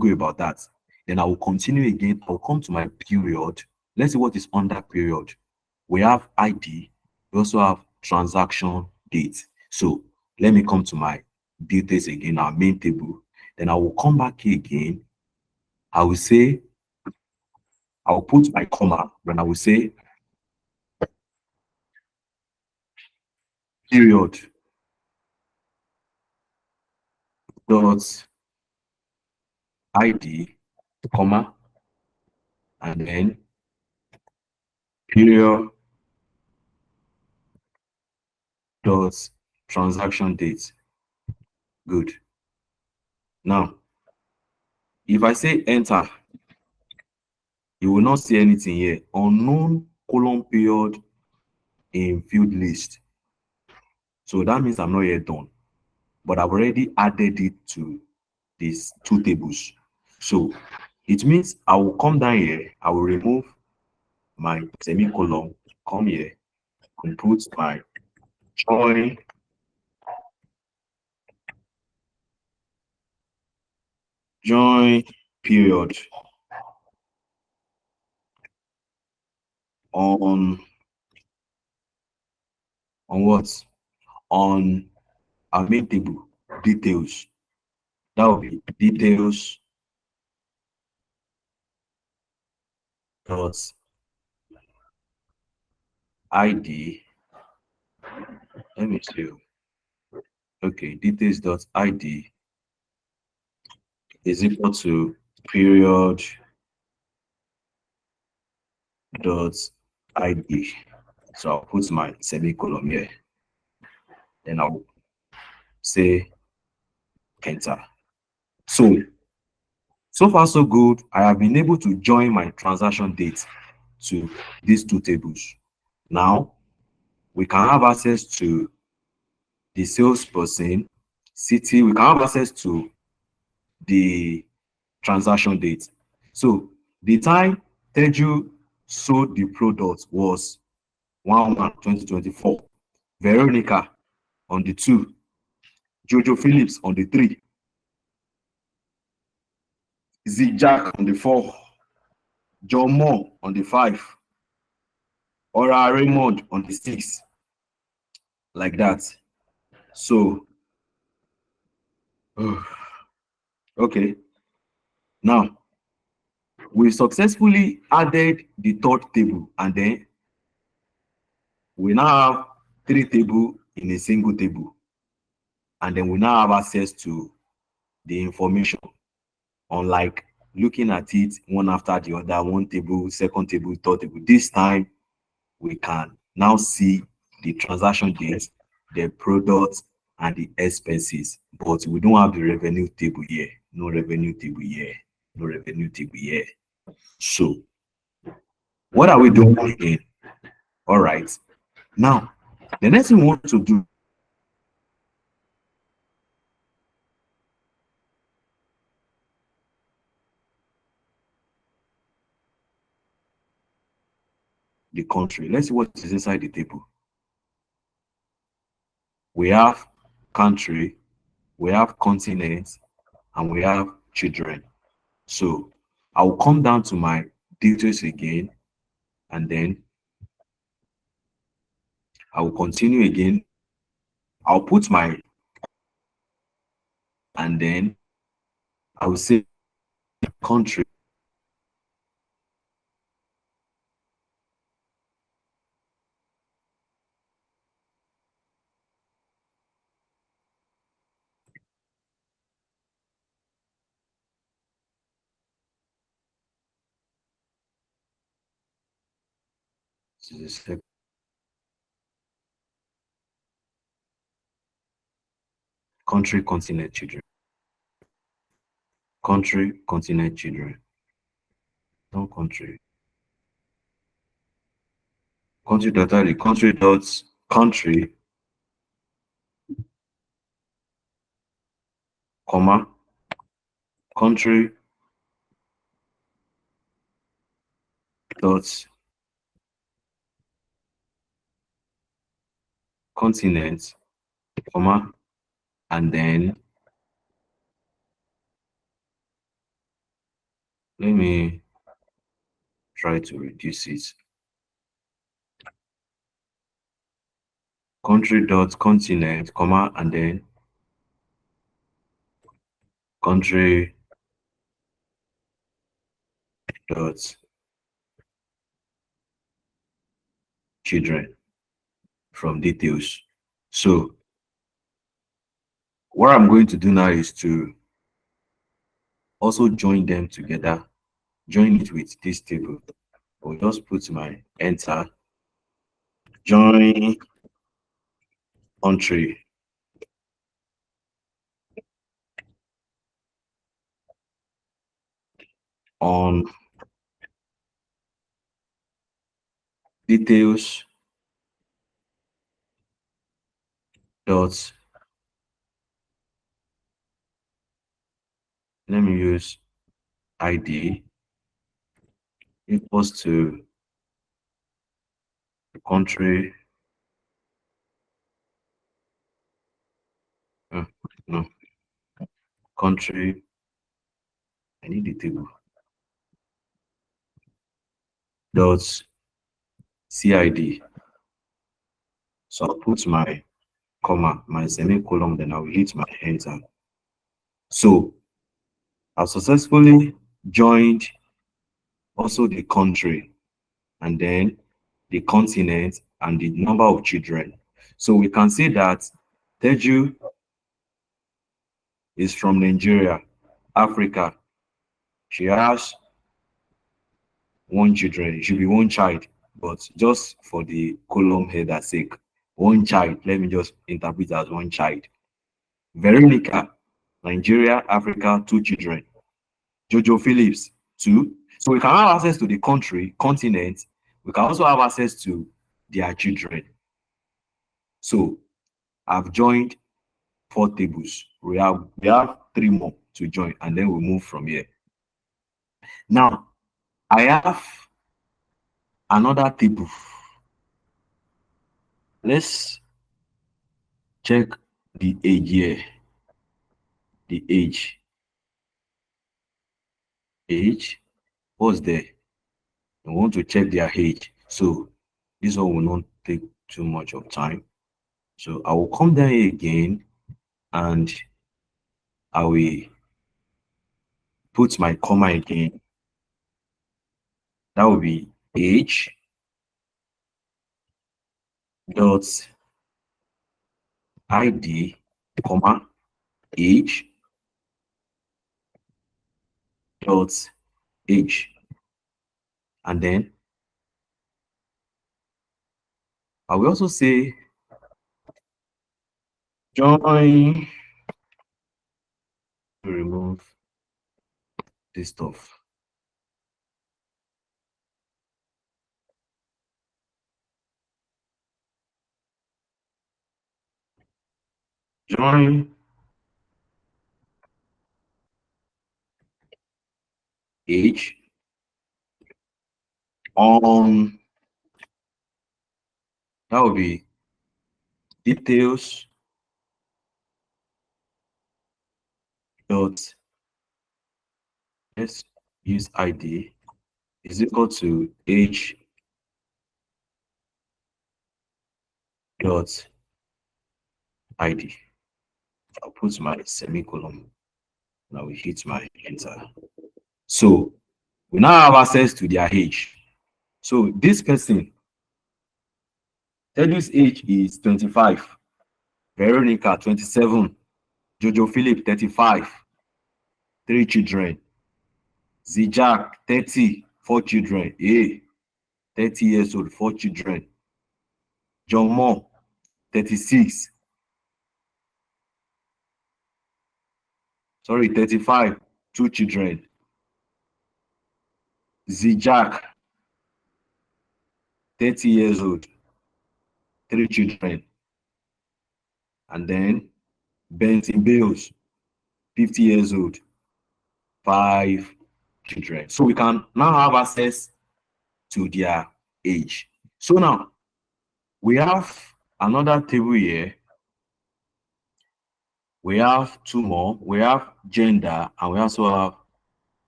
go about that. Then I will continue again. I'll come to my period. Let's see what is under period. We have ID. We also have transaction date. So let me come to my details again, our main table. Then I will come back here again. I will say, I will put my comma. Then I will say period dot ID, comma, and then period dot transaction date. Good. Now, if I say enter, you will not see anything here. Unknown colon period in field list. So that means I'm not yet done. But I've already added it to these two tables. So it means I will come down here, I will remove my semicolon, come here, and put my join period on what? On our main table, details. That will be details dot ID. Let me see. Okay, details dot ID is equal to period dot ID. So I'll put my semicolon here. Then I'll say enter. So far so good. I have been able to join my transaction date to these two tables. Now we can have access to the salesperson, city. We can have access to the transaction date. So the time Teju sold the product was 1/1/2024. Veronica on the 2, Jojo Phillips on the 3, Jack on the 4, John Moore on the 5, Ora Raymond on the 6, like that. So, okay. Now, we successfully added the third table, and then we now have 3 tables in a single table. And then we now have access to the information, unlike looking at it one after the other, one table, second table, third table. This time, we can now see the transaction dates, the products, and the expenses. But we don't have the revenue table here. No revenue table here. No revenue table here. So, what are we doing again? All right. Now, the next thing we want to do the country. Let's see what is inside the table. We have country, we have continent, and we have children. So I will come down to my details again, and then I will continue again. I'll put my, and then I will say country. Country, continent, children. Country, continent, children. No country. Country dot ID, country dot country, comma, country dot continent, comma, and then Let me try to reduce it. Country dot continent, comma, and then country dot children from details. So what I'm going to do now is to also join them together, join it with this table. I'll just put my enter, join country on details dot, let me use ID equals to the country. No, country. I need the table dot CID. So I'll put my comma, my semicolon, then I'll hit my enter. So I've successfully joined also the country and then the continent and the number of children. So we can see that Teju is from Nigeria, Africa. She has one children. It should be one child, but just for the column header sake, one child. Let me just interpret as one child. Veronica, Nigeria, Africa, two children. Jojo Phillips, two. So we can have access to the country, continent. We can also have access to their children. So I've joined 4 tables. We have 3 more to join, and then we'll move from here. Now I have another table. Let's check the age here. The age, what's there? I want to check their age. So this one will not take too much of time. So I will come down here again and I will put my comma again. That will be age dot ID, comma, age dot age. And then I will also say join to remove this stuff. Join age on, that will be details dot, let's use ID is equal to age dot ID. I'll put my semicolon. Now we hit my enter. So we now have access to their age. So this person, Tedu's age is 25, Veronica 27, Jojo Philip 35, 3 children, Zijak 30, 4 children, 30 years old, 4 children, John Moore 36, sorry 35, 2 children, Zijak 30 years old, 3 children, and then Benson Bales 50 years old, 5 children. So we can now have access to their age. So now we have another table here. We have 2 more. We have gender and we also have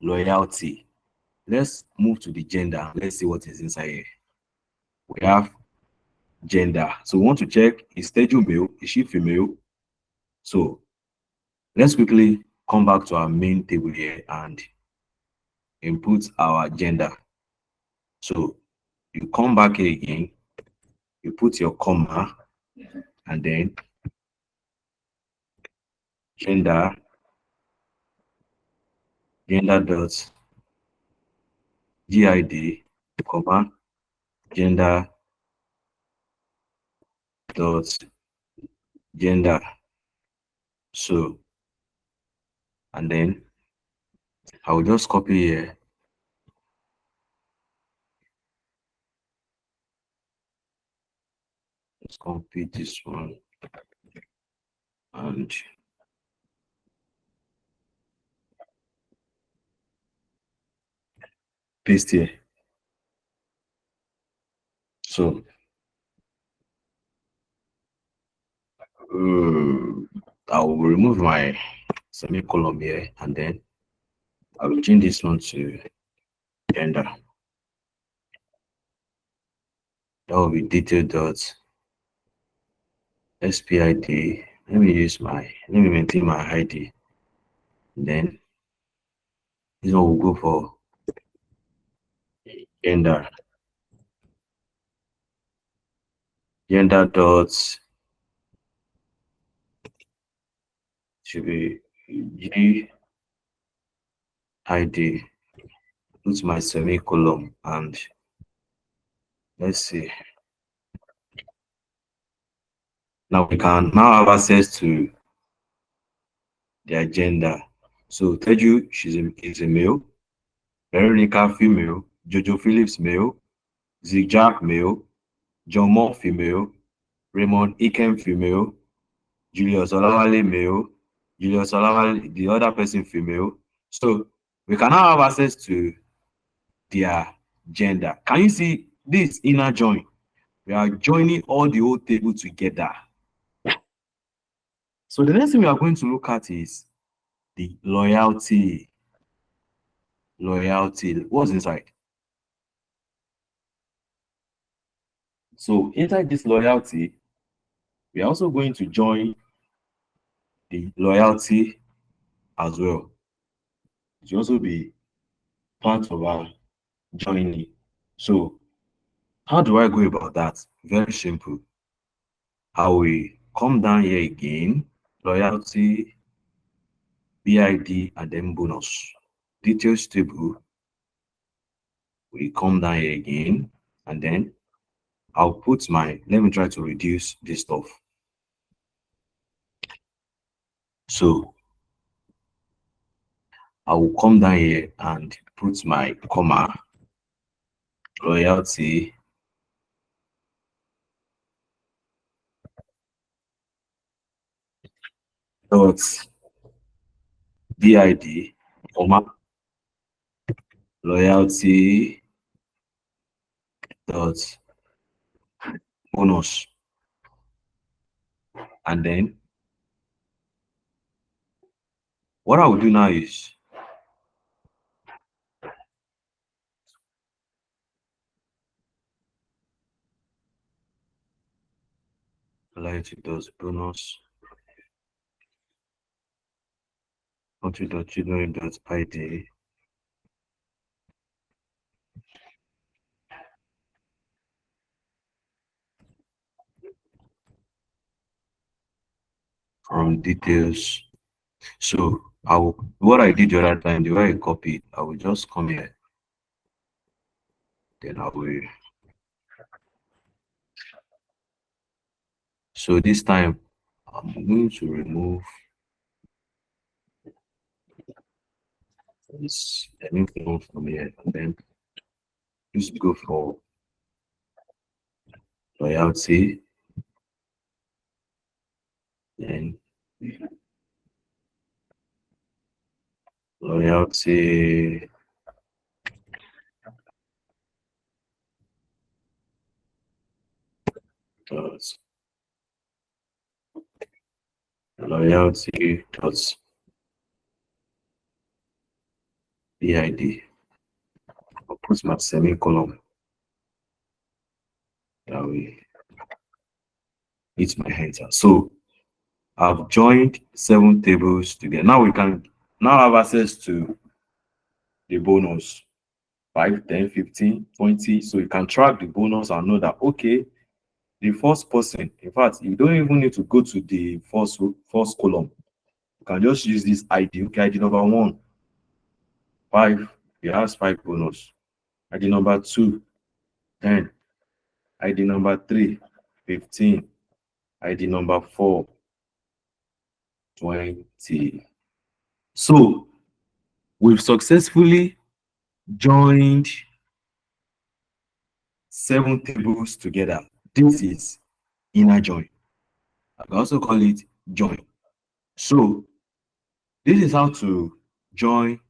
loyalty. let's move to the gender. Let's see what is inside here. We have gender. So we want to check, is Teju male? Is she female? So let's quickly come back to our main table here and input our gender. So you come back here again, you put your comma, and then gender, gender dot gid, comma, gender dot gender. So, and then I will just copy here. Let's copy this one and paste here. So I will remove my semicolon here, and then I will change this one to gender. That will be detail dot spid. Let me maintain my ID. Then this one will go for gender. Gender dot should be gid. Put my semicolon, and let's see. Now we can now have access to their gender. So Teju, is a male. Veronica, female. Jojo Phillips, male. Zigjack, male. John Moore, female. Raymond Ikem, female. Julius Olawale, male. Julius Olawale, the other person, female. So we can now have access to their gender. Can you see this inner join? We are joining all the whole table together. So the next thing we are going to look at is the loyalty. Loyalty. What's inside? So inside this loyalty, we are also going to join the loyalty as well. It will also be part of our joining. So how do I go about that? Very simple. I will come down here again, loyalty, BID, and then bonus. Details table. We come down here again, and then I'll put let me try to reduce this stuff. So I will come down here and put my comma, loyalty, dot BID, comma, loyalty, dot bonus. And then what I will do now is loyalty dot bonus, country.children.id, from details. So what I did the other time, the way I copied, I will just come here. Then I will. So this time I'm going to remove this anything from here, and then just go for loyalty, then loyalty dot loyalty dot BID. put my semicolon. That way, it's my enter. So I've joined 7 tables together. Now we can now have access to the bonus 5, 10, 15, 20. So you can track the bonus and know that okay, the first person, in fact, you don't even need to go to the first column. You can just use this ID. Okay, ID number 1, 5, it has 5 bonus. ID number 2, 10. ID number 3, 15. ID number 4, 20. So we've successfully joined 7 tables together. This is inner join. I can also call it join. So this is how to join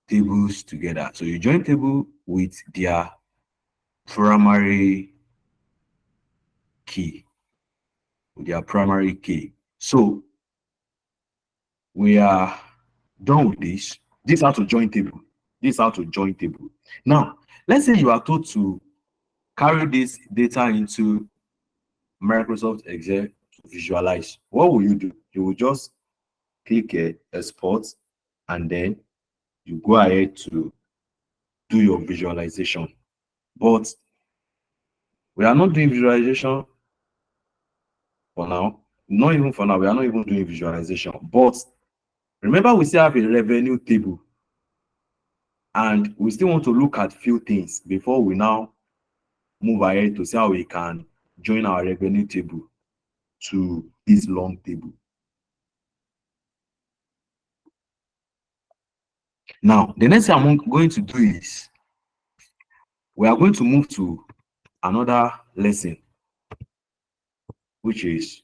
tables together. So you join table with their primary key. With their primary key. So we are done with this. This is how to join table. This is how to join table. Now, let's say you are told to carry this data into Microsoft Excel to visualize. What will you do? You will just click export, and then you go ahead to do your visualization. But we are not doing visualization for now. Not even for now. We are not even doing visualization. But remember, we still have a revenue table, and we still want to look at few things before we now move ahead to see how we can join our revenue table to this long table. Now, the next thing I'm going to do is we are going to move to another lesson, which is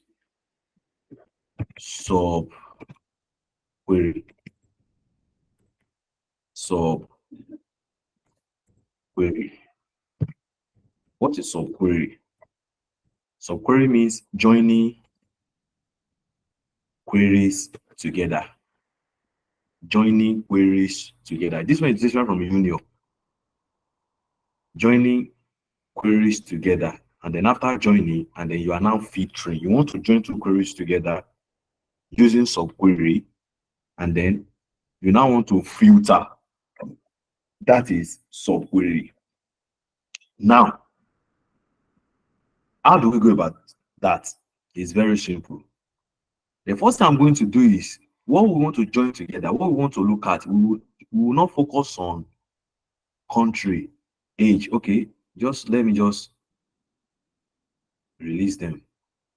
subquery. Subquery. What is subquery? Subquery means joining queries together. Joining queries together. This one is different from union. Joining queries together, and then after joining, and then you are now filtering. You want to join 2 queries together using subquery, and then you now want to filter. That is subquery. Now, how do we go about that? It's very simple. The first thing I'm going to do is what we want to join together, what we want to look at. We will not focus on country, age. Okay, let me just release them.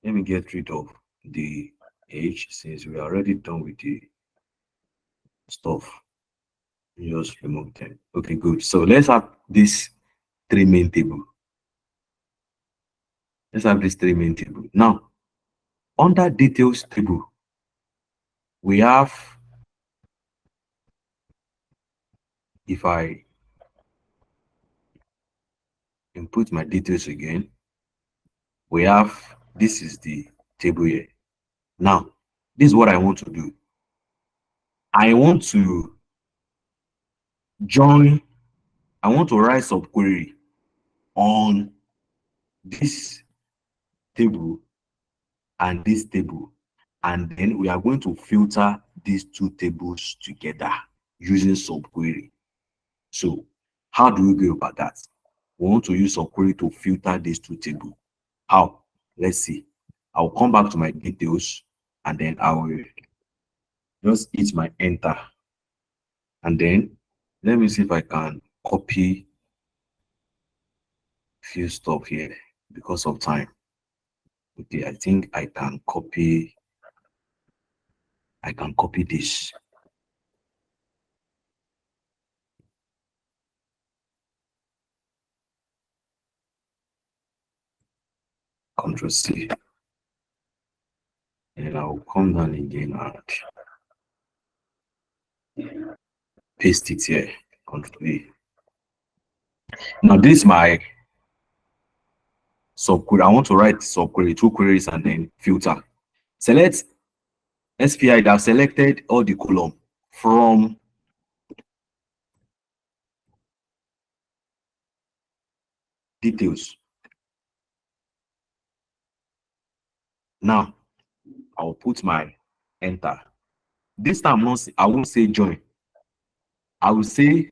Let me get rid of the age since we are already done with the stuff. Just remove them. Okay, good. So let's have this 3 main table. Let's have this 3 main table. Now, under details table, we have, if I input my details again, we have, this is the table here. Now, this is what I want to do. I want to join, I want to write subquery on this table and this table, and then we are going to filter these 2 tables together using subquery. So how do we go about that? We want to use subquery to filter these 2 tables. How? Let's see. I'll come back to my details, and then I will just hit my enter, and then let me see if I can copy few stuff here because of time. Okay, I think I can copy this. Control C. And I'll come down again and paste it here. Control A. Now this is my subquery. I want to write subquery, 2 queries, and then filter. Select SPI that I've selected all the column from details. Now I'll put my enter. This time I won't say join. I will say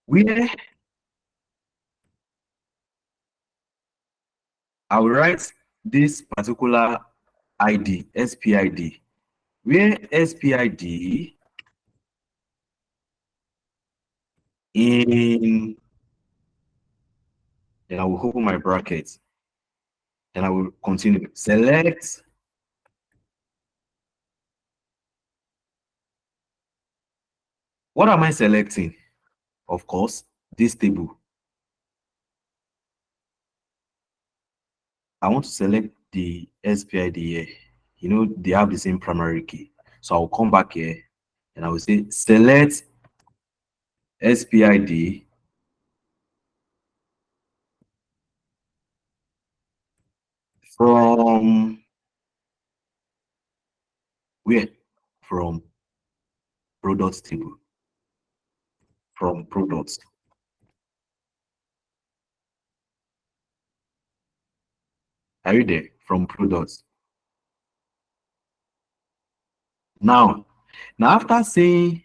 where I will write this particular ID, SPID, where SPID in, then I will open my brackets and I will continue. Select, what am I selecting? Of course, this table. I want to select the SPID here. You know, they have the same primary key. So I'll come back here and I will say select SPID from where? From products table. From products. Are you there? From products. Now, after saying,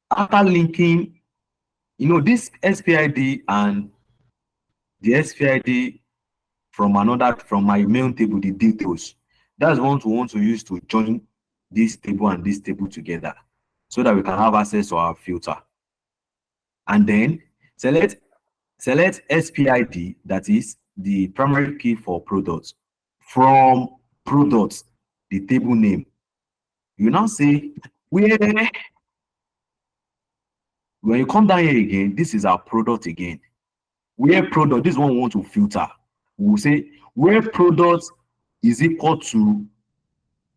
after linking, you know, this SPID and the SPID from another, from my main table, the details. That's what we want to use to join this table and this table together so that we can have access to our filter. And then select SPID, that is the primary key for products, from products, the table name. You now say where, when you come down here again, this is our product again. Where product, this one we want to filter. We'll say where product is equal to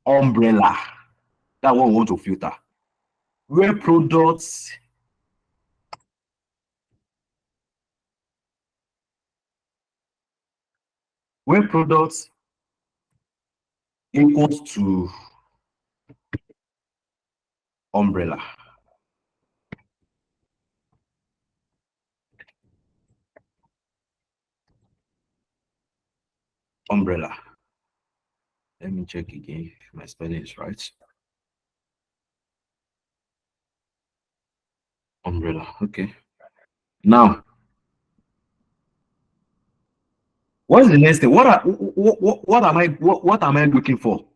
umbrella. That one we want to filter. Where products equals to umbrella. Umbrella. Let me check again if my spelling is right. Umbrella. Okay. Now, what's the next thing? What am I looking for?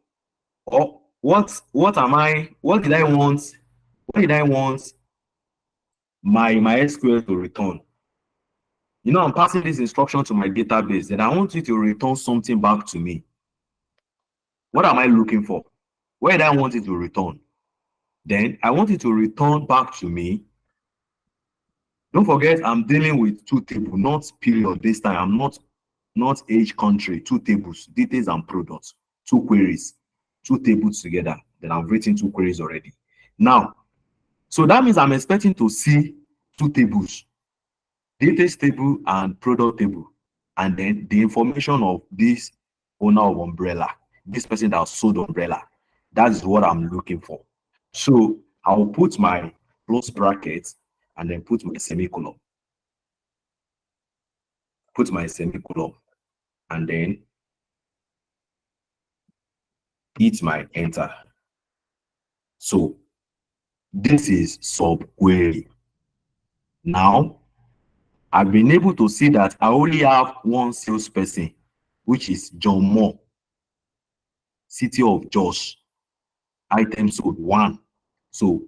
Or what did I want? What did I want my MySQL to return? You know, I'm passing this instruction to my database, and I want you to return something back to me. What am I looking for? Where did I want it to return? Then I want it to return back to me. Don't forget, I'm dealing with two tables, not period. This time, I'm not age, country, two tables, details and products, two queries, two tables together. Then I've written two queries already. Now, so that means I'm expecting to see two tables, details table and product table, and then the information of this owner of umbrella, this person that sold umbrella. That is what I'm looking for. So I'll put my close brackets and then put my semicolon. Put my semicolon and then hit my enter. So this is subquery. Now I've been able to see that I only have one salesperson, which is John Moore, City of Josh, item sold 1. So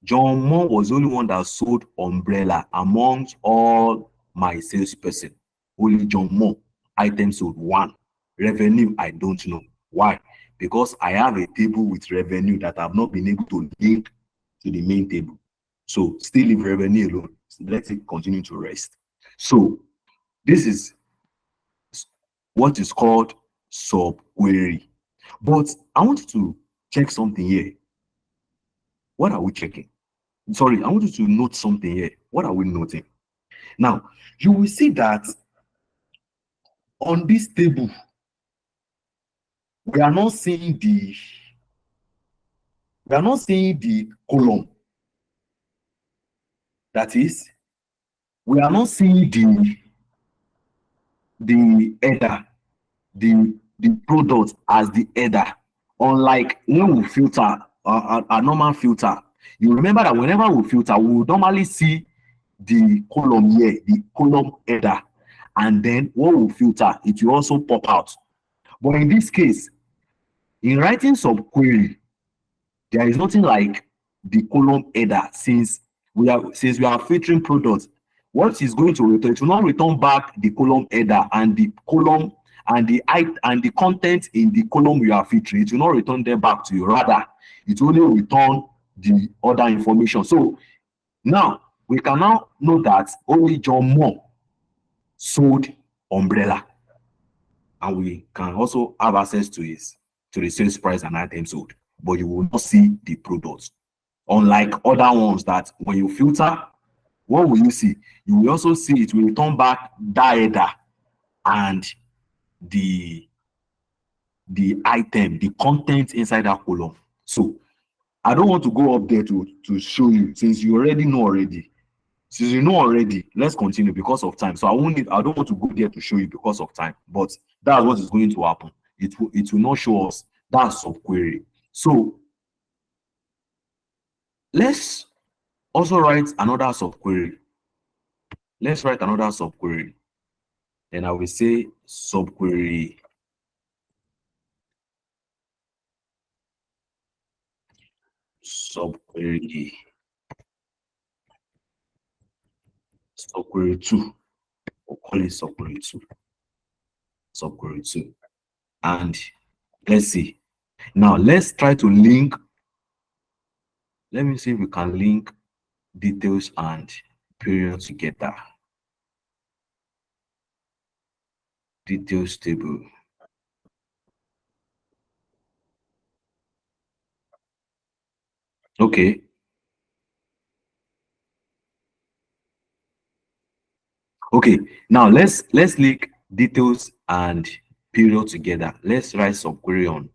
John Moore was the only one that sold umbrella amongst all my salesperson. Only John Moore, item sold 1. Revenue, I don't know. Why? Because I have a table with revenue that I've not been able to link to the main table. So still leave revenue alone. Let it continue to rest. So this is what is called subquery. But I want you to check something here. What are we checking? Sorry, I want you to note something here. What are we noting? Now, you will see that on this table, we are not seeing the column. That is, we are not seeing the header, the product as the header. Unlike when we filter a normal filter, you remember that whenever we filter, we will normally see the column here, the column header, and then when we filter, it will also pop out. But in this case, in writing subquery, there is nothing like the column header, since we are filtering products. What is going to return? It will not return back the column header and the column and the content in the column you are filtering. It will not return them back to you. Rather, it will only return the other information. So now we can now know that only John Moore sold umbrella, and we can also have access to the sales price and item sold, but you will not see the products. Unlike other ones that when you filter, what will you see? You will also see it will return back that header and the item, the content inside that column. So I don't want to go up there to show you, since you already know already. Since you know already, let's continue because of time. So I don't want to go there to show you because of time, but that's what is going to happen. It will not show us that subquery. So let's also write another subquery. Let's write another subquery. Then I will say subquery subquery subquery 2. We'll call it subquery 2. And let's see. Now let's try to link. Let me see if we can link details and period together. Details table. Okay. Okay. Now let's link details and period together. Let's write subquery on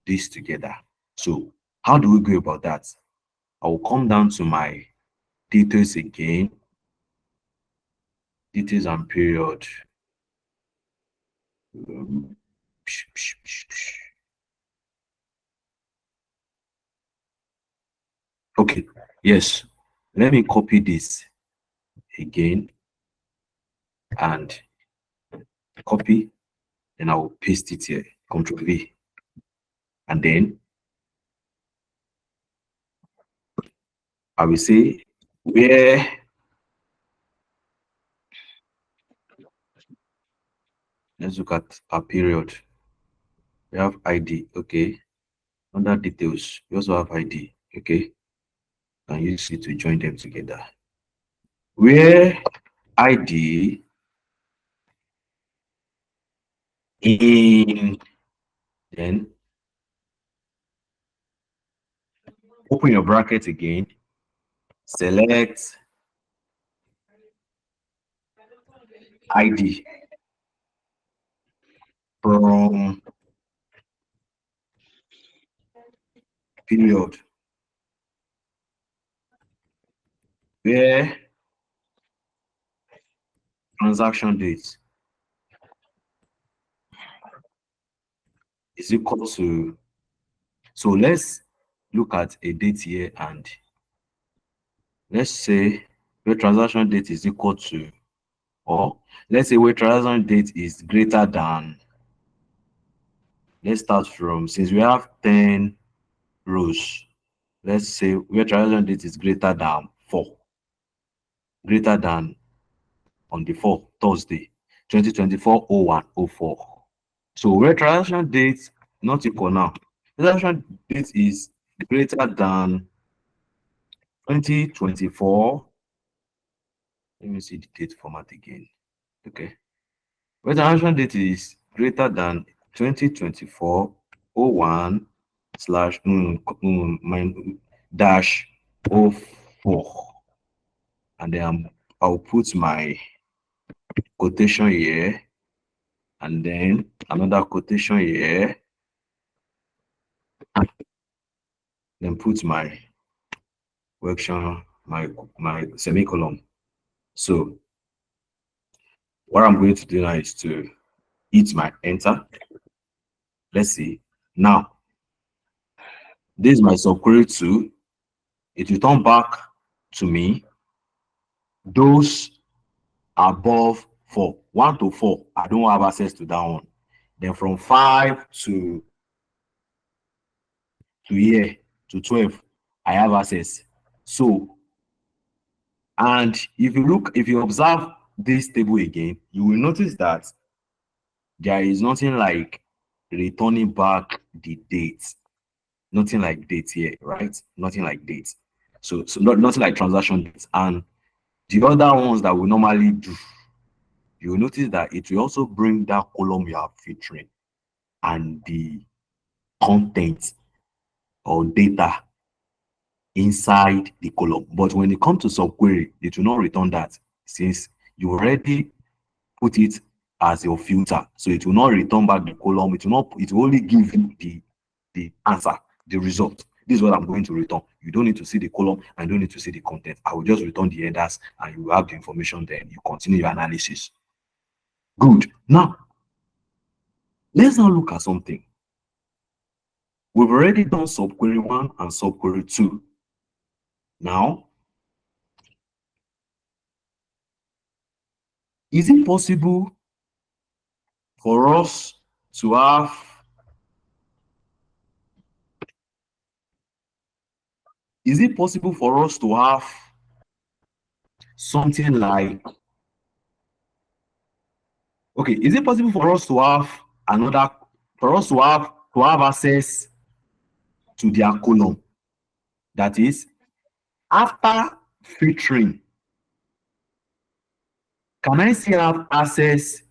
this together. So how do we go about that? I will come down to my details again. Details and period. Okay. Yes. Let me copy this again and copy, and I will paste it here. Control V. And then I will say where let's look at a period. We have ID. Okay. Under details, we also have ID. Okay. And use it to join them together. Where ID in, then open your bracket again, select ID from period, where transaction date is equal to, so let's look at a date here, and let's say where transaction date is equal to, or let's say where transaction date is greater than, let's start from, since we have 10 rows, let's say where transaction date is greater than 4, greater than on the 4th, Thursday, 2024-01-04. So where transaction date not equal now, transaction date is greater than 2024. Let me see the date format again. Okay. Where transaction date is greater than 2024-01 slash dash 04. And then I'll put my quotation here, and then another quotation here, then put my question, my semicolon. So what I'm going to do now is to hit my enter. Let's see. Now, this is my subquery 2. It will turn back to me those above 4. 1 to 4, I don't have access to that one. Then from 5 to here to 12, I have access. So, and if you observe this table again, you will notice that there is nothing like returning back the date. Nothing like date here, right? Nothing like date. So nothing like transaction dates. And the other ones that we normally do, you will notice that it will also bring that column you are featuring and the content or data inside the column. But when it comes to subquery, it will not return that since you already put it as your filter. So it will not return back the column. It will only give you the answer, the result. This is what I'm going to return. You don't need to see the column and don't need to see the content. I will just return the headers and you have the information then you continue your analysis. Good. Now, let's now look at something. We've already done subquery 1 and subquery 2. Now, is it possible for us to have something like, okay, is it possible for us to have another, for us to have access to their column? That is, after filtering, can I still have access?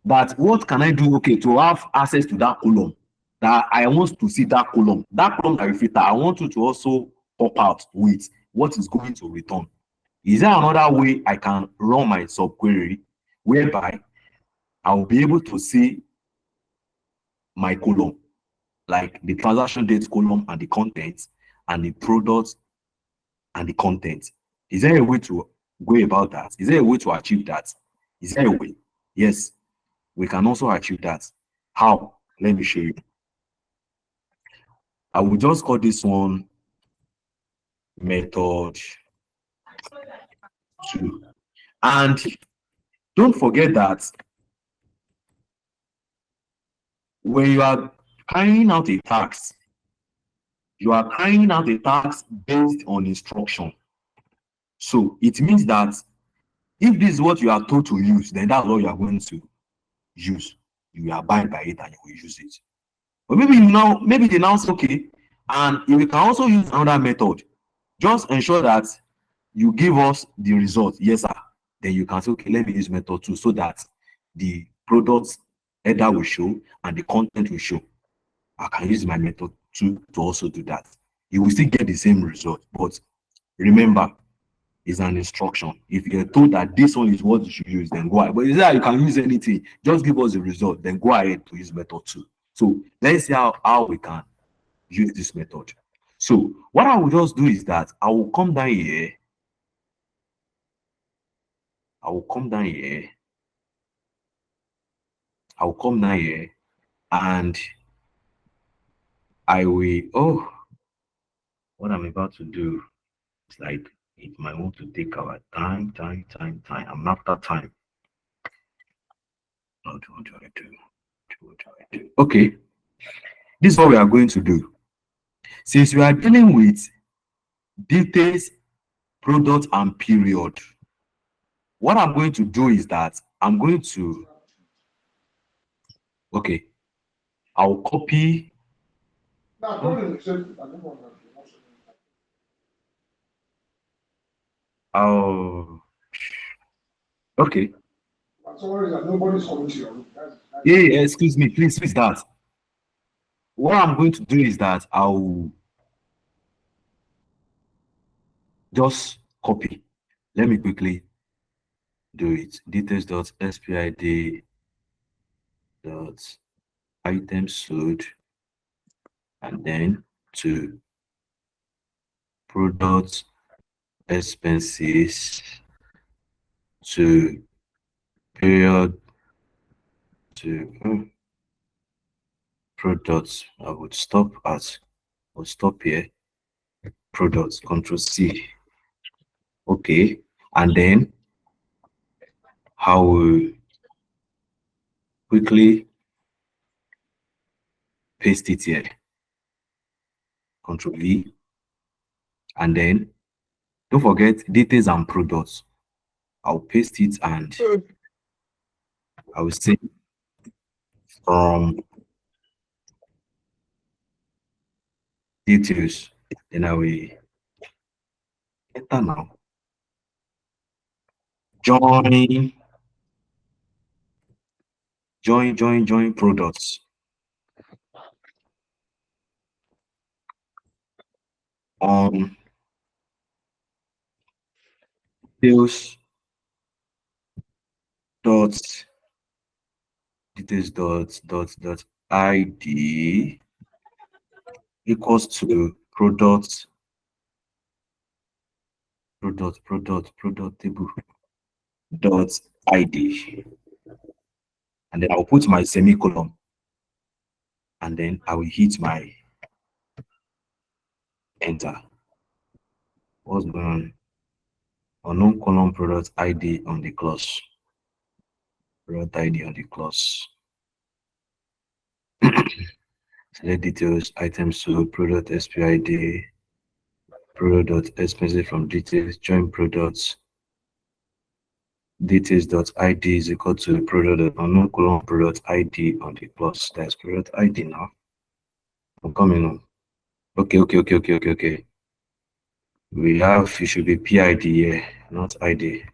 That what can I do, okay, to have access to that column? That I want to see that column. That column that you filter, I want you to also pop out with what is going to return. Is there another way I can run my subquery whereby I will be able to see my column, like the transaction date column and the content and the product and the content? Is there a way to go about that? Is there a way to achieve that? Is there a way? Yes, we can also achieve that. How? Let me show you. I will just call this one method 2. And don't forget that when you are carrying out a task, you are carrying out a task based on instruction. So it means that if this is what you are told to use, then that's what you are going to use. You will abide by it and you will use it. But maybe they now say, okay, and we can also use another method. Just ensure that you give us the result, yes sir. Then you can say, okay, let me use method 2 so that the product header will show and the content will show. I can use my method 2 to also do that. You will still get the same result, but remember, it's an instruction. If you're told that this one is what you should use, then go ahead. But is that you can use anything, just give us the result, then go ahead to use method 2. So let's see how we can use this method. So what I will just do is that I will come down here. I will come down here. I will come down here and I will, oh, what I'm about to do is like, it might want to take our time. I'm after time. What do I do? What do I do? Okay, this is what we are going to do. Since we are dealing with details, product, and period, what I'm going to do is that I'm going to, okay, I'll copy. Oh, okay. Nobody's coming to your room. Yeah, excuse me, please, that. What I'm going to do is that I'll just copy. Let me quickly do it. Details.spid dot item sold and then to product expenses to period to products. I would stop here. Products, Control C. Okay. And then I will quickly paste it here. Control V. And then don't forget details and products. I'll paste it and I will say from details. Then I will enter now. Join, join products on details dot details dot id equals to product table dot id, and then I'll put my semicolon, and then I will hit my enter. What's going on? Unknown column product id on the class. Product id on the class. Select details, items sold, product SPID, product expenses from details, join products, details.id is equal to product unknown column product ID on the class. That's product ID now. I'm coming on. Okay. We have, it should be PID here, not ID.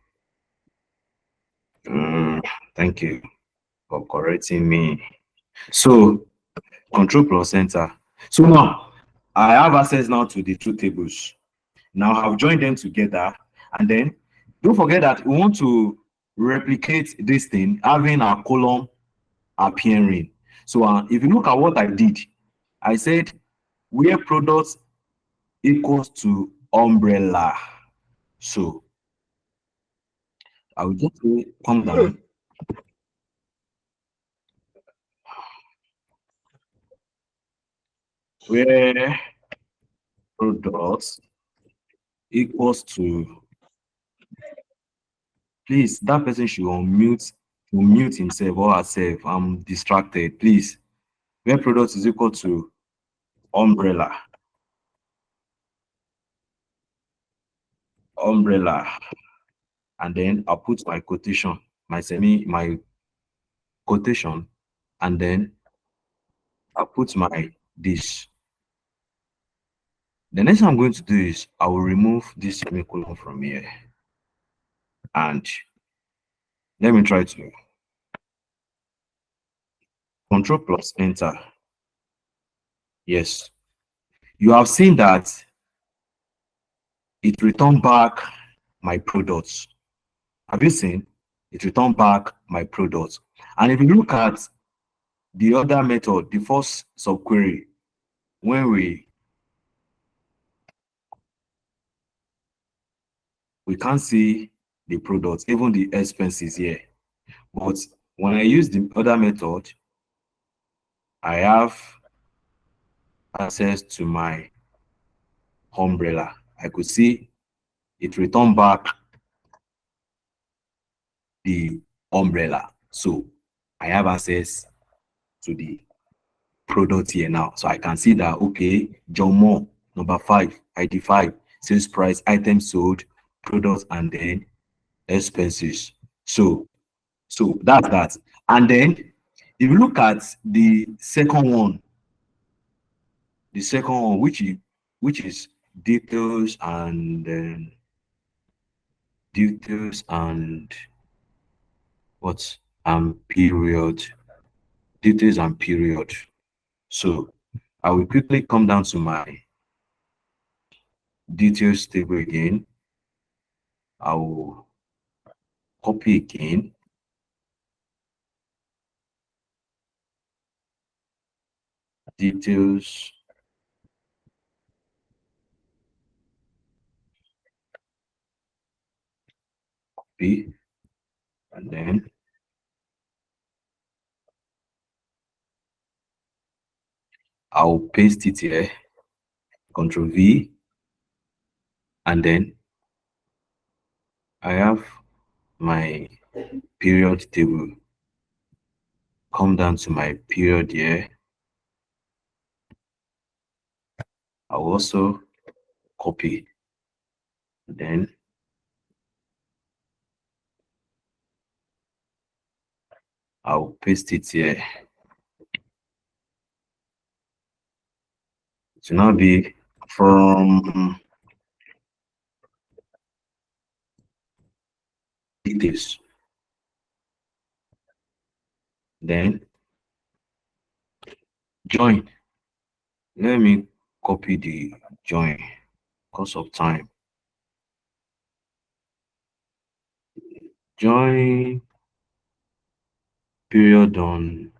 Thank you for correcting me. So control plus enter. So now I have access now to the two tables. Now I've joined them together, and then don't forget that we want to replicate this thing, having a column appearing. So if you look at what I did, I said where products equals to umbrella. So I will just say come down where products equals to, please, that person should unmute himself or herself. I'm distracted, please. Where products is equal to umbrella. Umbrella. And then I'll put my quotation, my quotation, and then I'll put my this. The next thing I'm going to do is I will remove this semicolon from here, and let me try to control plus enter. Yes, you have seen that it returned back my products. Have you seen? It returned back my products. And if you look at the other method, the first subquery, when we can't see the products, even the expenses here. But when I use the other method, I have access to my umbrella. I could see it returned back the umbrella. So I have access to the product here now. So I can see that, okay, John Moore, number 5, ID 5, sales price, items sold, products, and then expenses. So that's that. And then if you look at the second one, which is details and what period, details and period. So I will quickly come down to my details table again. I will copy again, details, copy, and then I'll paste it here, Control V, and then I have my period table. Come down to my period here. I'll also copy, then I'll paste it here. It will now be from details. Then join. Let me copy the join because of time. Join period on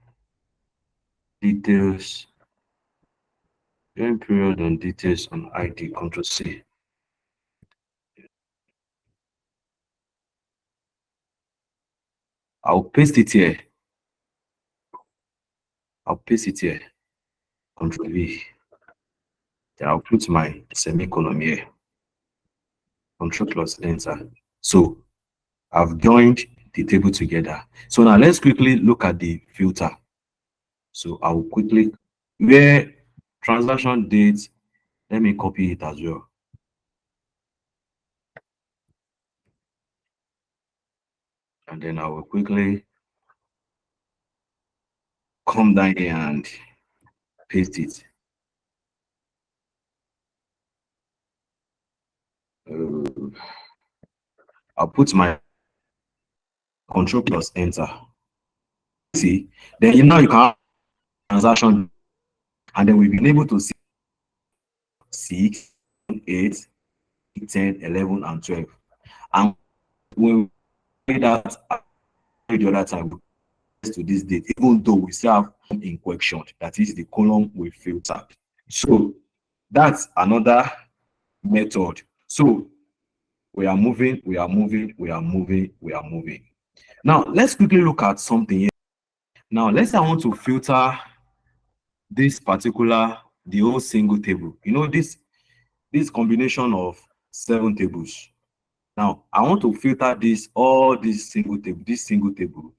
details. Join period on details on ID. Control C. I'll paste it here. I'll paste it here. Control V. Then I'll put my semicolon here. Control plus enter. So I've joined the table together. So now let's quickly look at the filter. So I'll quickly, where transaction date, let me copy it as well. And then I will quickly come down here and paste it. I'll put my control plus enter. See, then now you can have transaction, and then we've been able to see 6, 8, 10, 11, and 12. And when we did that the other time to this date, even though we still have in question, that is the column we filtered. So that's another method. So we are moving, we are moving, we are moving, we are moving. Now let's quickly look at something here. Now let's say I want to filter this particular, the whole single table. You know, this combination of 7 tables. Now I want to filter this, all this single table, this single table.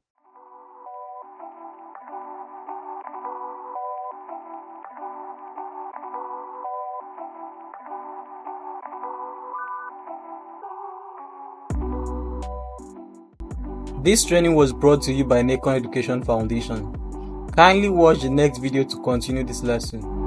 This training was brought to you by Nikon Education Foundation. Kindly watch the next video to continue this lesson.